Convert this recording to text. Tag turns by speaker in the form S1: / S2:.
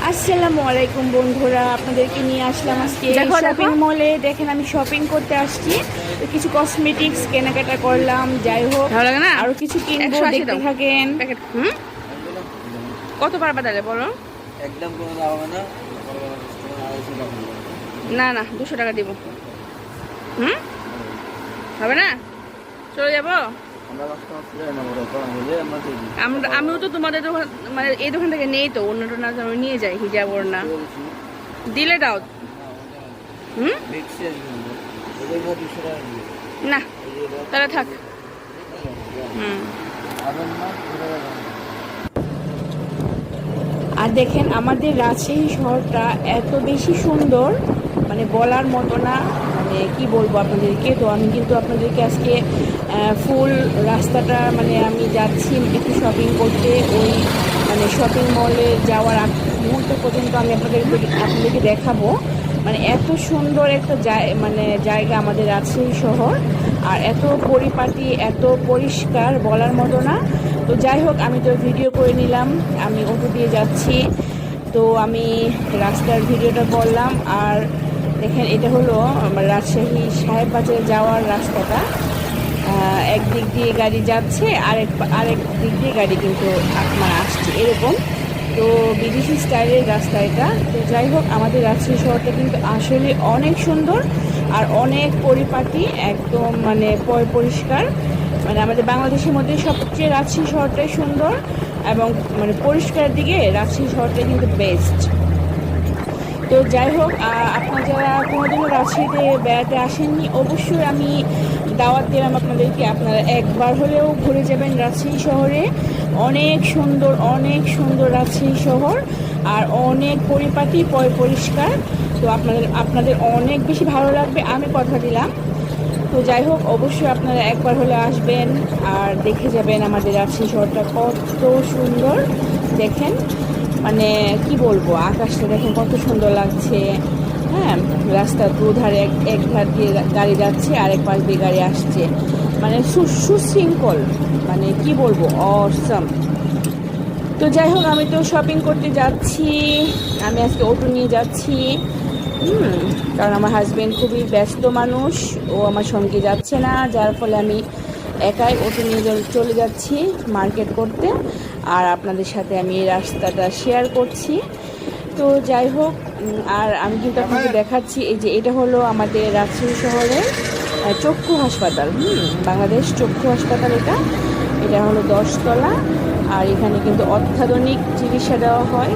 S1: আসসালামু আলাইকুম বন্ধুরা, আপনাদেরকে নিয়ে আসলাম আজকে শপিং মলে। দেখেন আমি শপিং করতে আসছি, তো কিছু কসমেটিক্স কেনাকাটা করলাম। যাই হোক,
S2: ভালো লাগে না?
S1: আরো কিছু কিনবো, দেখতে থাকেন।
S2: কত পারবা তাহলে বলো?
S3: একদম কোনো দাম হবে না, 250 টাকা।
S2: না না, 200 টাকা দিব। হবে না? চলে যাবো। আমিও তো তোমাদের দোকান, মানে এই দোকান থেকে নেই তো, অন্য টোনা নিয়ে যাই, হিজাব ওর না দিলে দাও। না তাহলে থাক।
S1: আর দেখেন আমাদের রাজশাহী শহরটা এত বেশি সুন্দর, মানে বলার মতো না। মানে কি বলবো আপনাদেরকে, তো আমি কিন্তু আপনাদেরকে আজকে ফুল রাস্তাটা, মানে আমি যাচ্ছি একটু শপিং করতে, ওই মানে শপিং মলে যাওয়ার আগ মুহূর্ত পর্যন্ত আমি আপনাদেরকে দেখাবো। মানে এত সুন্দর একটা মানে জায়গা আমাদের রাজশাহী শহর, আর এত পরিপাটি, এত পরিষ্কার, বলার মতো না। তো যাই হোক, আমি তো ভিডিও করে নিলাম, আমি অটো দিয়ে যাচ্ছি, তো আমি রাস্তার ভিডিওটা করলাম। আর দেখেন এটা হলো আমার রাজশাহী সাহেব বাজারে যাওয়ার রাস্তাটা। একদিক দিয়ে গাড়ি যাচ্ছে, আরেক দিক দিয়ে গাড়ি কিন্তু আপনার আসছে, এরকম। তো বিদেশি স্টাইলের রাস্তা এটা। তো যাই হোক, আমাদের রাজশাহী শহরটা কিন্তু আসলে অনেক সুন্দর আর অনেক পরিপাটি, একদম মানে পরিষ্কার। মানে আমাদের বাংলাদেশের মধ্যে সবচেয়ে রাজশাহী শহরটাই সুন্দর, এবং মানে পরিষ্কারের দিকে রাজশাহী শহরটাই কিন্তু বেস্ট। তো যাই হোক, আপনারা যারা কোনোদিনও রাজশাহীতে বেড়াতে আসেননি, অবশ্যই আমি দাওয়াত দিলাম আপনাদেরকে, আপনারা একবার হলেও ঘুরে যাবেন রাজশাহী শহরে। অনেক সুন্দর রাজশাহী শহর, আর অনেক পরিপাটি, পরিষ্কার। তো আপনাদের অনেক বেশি ভালো লাগবে, আমি কথা দিলাম। তো যাই হোক, অবশ্যই আপনারা একবার হলে আসবেন আর দেখে যাবেন আমাদের রাজশাহী শহরটা কত সুন্দর। দেখেন, মানে কি বলবো, আকাশটা দেখেন কত সুন্দর লাগছে। হ্যাঁ, রাস্তার দুধারে এক ধার দিয়ে গাড়ি যাচ্ছে, আরেক পাশ দিয়ে গাড়ি আসছে, মানে সুশৃঙ্খল, মানে কি বলবো, অসম। তো যাই হোক, আমি তো শপিং করতে যাচ্ছি, আমি আজকে অটো নিয়ে যাচ্ছি। কারণ আমার হাজবেন্ড খুবই ব্যস্ত মানুষ, ও আমার সঙ্গে যাচ্ছে না, যার ফলে আমি একাই অটো নিয়ে চলে যাচ্ছি মার্কেট করতে। আর আপনাদের সাথে আমি এই রাস্তাটা শেয়ার করছি। তো যাই হোক, আর আমি কিন্তু আপনাকে দেখাচ্ছি, এই যে এটা হলো আমাদের রাজশাহী শহরের চক্ষু হাসপাতাল। বাংলাদেশ চক্ষু হাসপাতাল। এটা হলো 10 তলা, আর এখানে কিন্তু অত্যাধুনিক চিকিৎসা দেওয়া হয়।